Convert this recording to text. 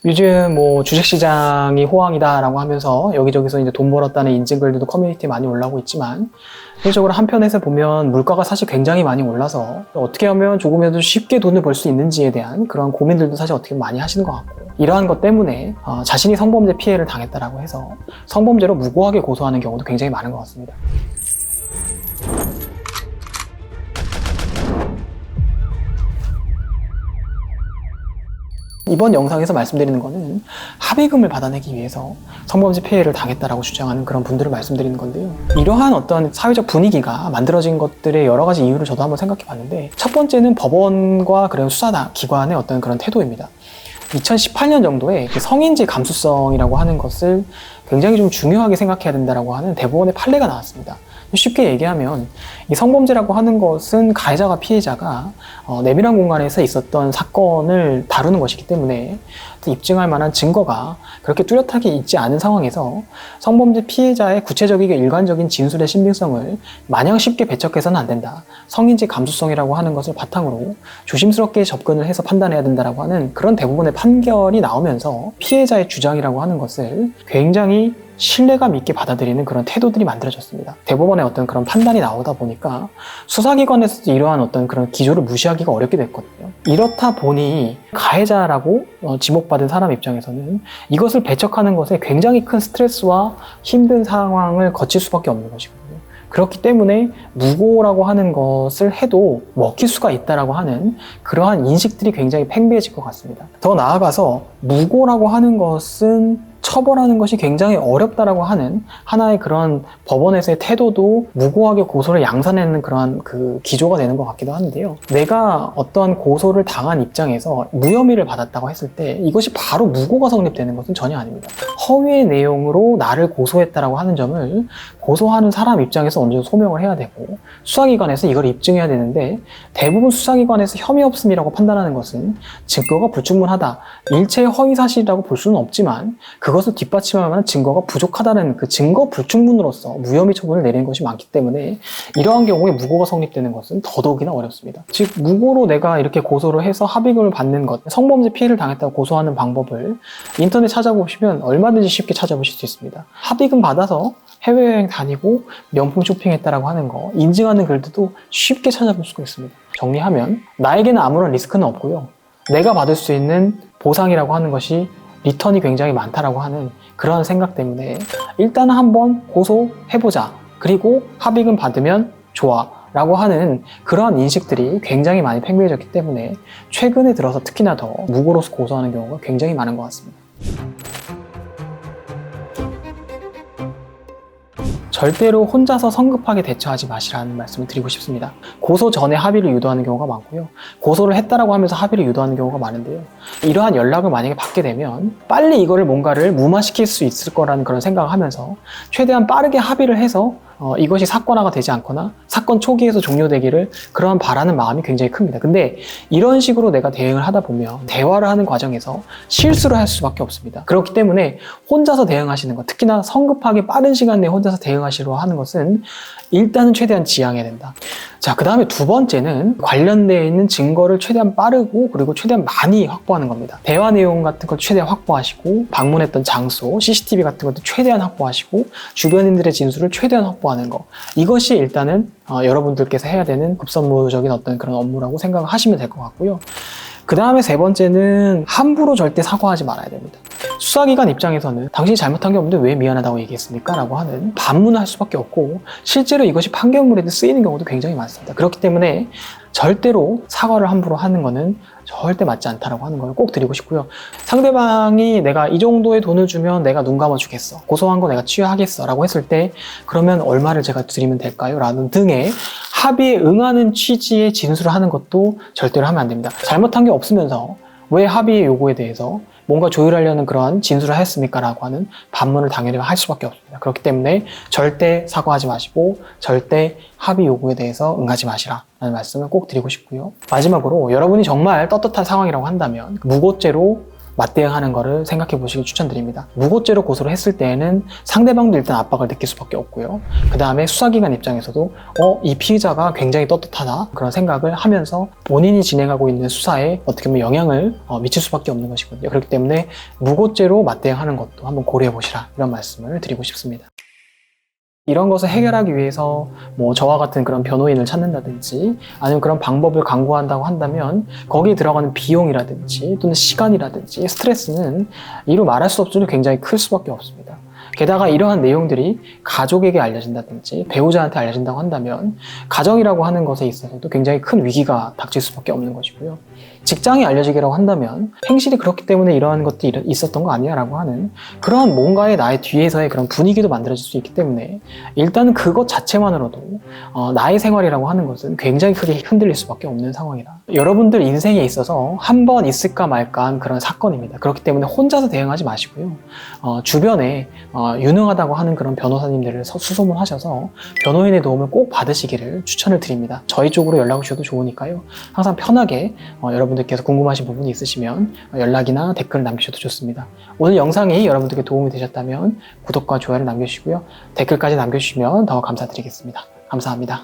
요즘 뭐 주식시장이 호황이다라고 하면서 여기저기서 이제 돈 벌었다는 인증글들도 커뮤니티에 많이 올라오고 있지만, 실질적으로 한편에서 보면 물가가 사실 굉장히 많이 올라서 어떻게 하면 조금이라도 쉽게 돈을 벌 수 있는지에 대한 그런 고민들도 사실 어떻게 많이 하시는 것 같고, 이러한 것 때문에 자신이 성범죄 피해를 당했다라고 해서 성범죄로 무고하게 고소하는 경우도 굉장히 많은 것 같습니다. 이번 영상에서 말씀드리는 거는 합의금을 받아내기 위해서 성범죄 피해를 당했다라고 주장하는 그런 분들을 말씀드리는 건데요. 이러한 어떤 사회적 분위기가 만들어진 것들의 여러 가지 이유를 저도 한번 생각해 봤는데, 첫 번째는 법원과 그런 수사기관의 어떤 그런 태도입니다. 2018년 정도에 성인지 감수성이라고 하는 것을 굉장히 좀 중요하게 생각해야 된다라고 하는 대법원의 판례가 나왔습니다. 쉽게 얘기하면 이 성범죄라고 하는 것은 가해자가 피해자가 내밀한 공간에서 있었던 사건을 다루는 것이기 때문에 입증할 만한 증거가 그렇게 뚜렷하게 있지 않은 상황에서 성범죄 피해자의 구체적이고 일관적인 진술의 신빙성을 마냥 쉽게 배척해서는 안 된다. 성인지 감수성이라고 하는 것을 바탕으로 조심스럽게 접근을 해서 판단해야 된다라고 하는 그런 대부분의 판결이 나오면서 피해자의 주장이라고 하는 것을 굉장히 신뢰감 있게 받아들이는 그런 태도들이 만들어졌습니다. 대법원의 어떤 그런 판단이 나오다 보니까 수사기관에서도 이러한 어떤 그런 기조를 무시하기가 어렵게 됐거든요. 이렇다 보니 가해자라고 지목받은 사람 입장에서는 이것을 배척하는 것에 굉장히 큰 스트레스와 힘든 상황을 거칠 수밖에 없는 것이거든요. 그렇기 때문에 무고라고 하는 것을 해도 먹힐 수가 있다라고 하는 그러한 인식들이 굉장히 팽배해질 것 같습니다. 더 나아가서 무고라고 하는 것은 처벌하는 것이 굉장히 어렵다라고 하는 하나의 그런 법원에서의 태도도 무고하게 고소를 양산하는 그러한 그 기조가 되는 것 같기도 한데요. 내가 어떤 고소를 당한 입장에서 무혐의를 받았다고 했을 때 이것이 바로 무고가 성립되는 것은 전혀 아닙니다. 허위의 내용으로 나를 고소했다라고 하는 점을 고소하는 사람 입장에서 어느 정도 소명을 해야 되고, 수사기관에서 이걸 입증해야 되는데, 대부분 수사기관에서 혐의 없음이라고 판단하는 것은 증거가 불충분하다, 일체의 허위 사실이라고 볼 수는 없지만 그것을 뒷받침할 만한 증거가 부족하다는 그 증거 불충분으로서 무혐의 처분을 내리는 것이 많기 때문에 이러한 경우에 무고가 성립되는 것은 더더욱이나 어렵습니다. 즉, 무고로 내가 이렇게 고소를 해서 합의금을 받는 것, 성범죄 피해를 당했다고 고소하는 방법을 인터넷 찾아보시면 얼마든지 쉽게 찾아보실 수 있습니다. 합의금 받아서 해외여행 다니고 명품 쇼핑했다라고 하는 거 인증하는 글들도 쉽게 찾아볼 수가 있습니다. 정리하면 나에게는 아무런 리스크는 없고요, 내가 받을 수 있는 보상이라고 하는 것이 리턴이 굉장히 많다라고 하는 그런 생각 때문에 일단은 한번 고소해보자, 그리고 합의금 받으면 좋아 라고 하는 그러한 인식들이 굉장히 많이 팽배해졌기 때문에 최근에 들어서 특히나 더 무고로서 고소하는 경우가 굉장히 많은 것 같습니다. 절대로 혼자서 성급하게 대처하지 마시라는 말씀을 드리고 싶습니다. 고소 전에 합의를 유도하는 경우가 많고요, 고소를 했다라고 하면서 합의를 유도하는 경우가 많은데요, 이러한 연락을 만약에 받게 되면 빨리 이거를 뭔가를 무마시킬 수 있을 거라는 그런 생각을 하면서 최대한 빠르게 합의를 해서 이것이 사건화가 되지 않거나 사건 초기에서 종료되기를 그러한 바라는 마음이 굉장히 큽니다. 근데 이런 식으로 내가 대응을 하다 보면 대화를 하는 과정에서 실수를 할 수밖에 없습니다. 그렇기 때문에 혼자서 대응하시는 것, 특히나 성급하게 빠른 시간 내에 혼자서 대응하시려 하는 것은 일단은 최대한 지양해야 된다. 자, 그 다음에 두 번째는 관련되어 있는 증거를 최대한 빠르고 그리고 최대한 많이 확보하는 겁니다. 대화 내용 같은 걸 최대한 확보하시고, 방문했던 장소, CCTV 같은 것도 최대한 확보하시고, 주변인들의 진술을 최대한 확보하는 거, 이것이 일단은 여러분들께서 해야 되는 급선무적인 어떤 그런 업무라고 생각을 하시면 될 것 같고요. 그 다음에 세 번째는 함부로 절대 사과하지 말아야 됩니다. 수사기관 입장에서는 당신이 잘못한 게 없는데 왜 미안하다고 얘기했습니까? 라고 하는 반문을 할 수밖에 없고, 실제로 이것이 판결문에도 쓰이는 경우도 굉장히 많습니다. 그렇기 때문에 절대로 사과를 함부로 하는 거는 절대 맞지 않다라고 하는 걸 꼭 드리고 싶고요. 상대방이 내가 이 정도의 돈을 주면 내가 눈 감아주겠어, 고소한 거 내가 취하하겠어 라고 했을 때 그러면 얼마를 제가 드리면 될까요? 라는 등의 합의에 응하는 취지의 진술을 하는 것도 절대로 하면 안 됩니다. 잘못한 게 없으면서 왜 합의의 요구에 대해서 뭔가 조율하려는 그러한 진술을 하였습니까? 라고 하는 반문을 당연히 할 수밖에 없습니다. 그렇기 때문에 절대 사과하지 마시고 절대 합의 요구에 대해서 응하지 마시라 라는 말씀을 꼭 드리고 싶고요. 마지막으로 여러분이 정말 떳떳한 상황이라고 한다면 무고죄로 맞대응하는 거를 생각해 보시길 추천드립니다. 무고죄로 고소를 했을 때에는 상대방도 일단 압박을 느낄 수밖에 없고요. 그 다음에 수사기관 입장에서도 이 피의자가 굉장히 떳떳하다 그런 생각을 하면서 본인이 진행하고 있는 수사에 어떻게 보면 영향을 미칠 수밖에 없는 것이거든요. 그렇기 때문에 무고죄로 맞대응하는 것도 한번 고려해 보시라 이런 말씀을 드리고 싶습니다. 이런 것을 해결하기 위해서 저와 같은 그런 변호인을 찾는다든지 아니면 그런 방법을 강구한다고 한다면 거기에 들어가는 비용이라든지 또는 시간이라든지 스트레스는 이루 말할 수 없을 정도로 굉장히 클 수밖에 없습니다. 게다가 이러한 내용들이 가족에게 알려진다든지 배우자한테 알려진다고 한다면 가정이라고 하는 것에 있어서도 굉장히 큰 위기가 닥칠 수밖에 없는 것이고요. 직장에 알려지기라고 한다면 행실이 그렇기 때문에 이러한 것들이 있었던 거 아니야 라고 하는 그러한 뭔가의 나의 뒤에서의 그런 분위기도 만들어질 수 있기 때문에 일단은 그것 자체만으로도 나의 생활이라고 하는 것은 굉장히 크게 흔들릴 수밖에 없는 상황이다. 여러분들 인생에 있어서 한 번 있을까 말까한 그런 사건입니다. 그렇기 때문에 혼자서 대응하지 마시고요. 주변에 유능하다고 하는 그런 변호사님들을 수소문하셔서 변호인의 도움을 꼭 받으시기를 추천을 드립니다. 저희 쪽으로 연락을 주셔도 좋으니까요. 항상 편하게 여러분들께서 궁금하신 부분이 있으시면 연락이나 댓글을 남기셔도 좋습니다. 오늘 영상이 여러분들께 도움이 되셨다면 구독과 좋아요를 남겨주시고요. 댓글까지 남겨주시면 더 감사드리겠습니다. 감사합니다.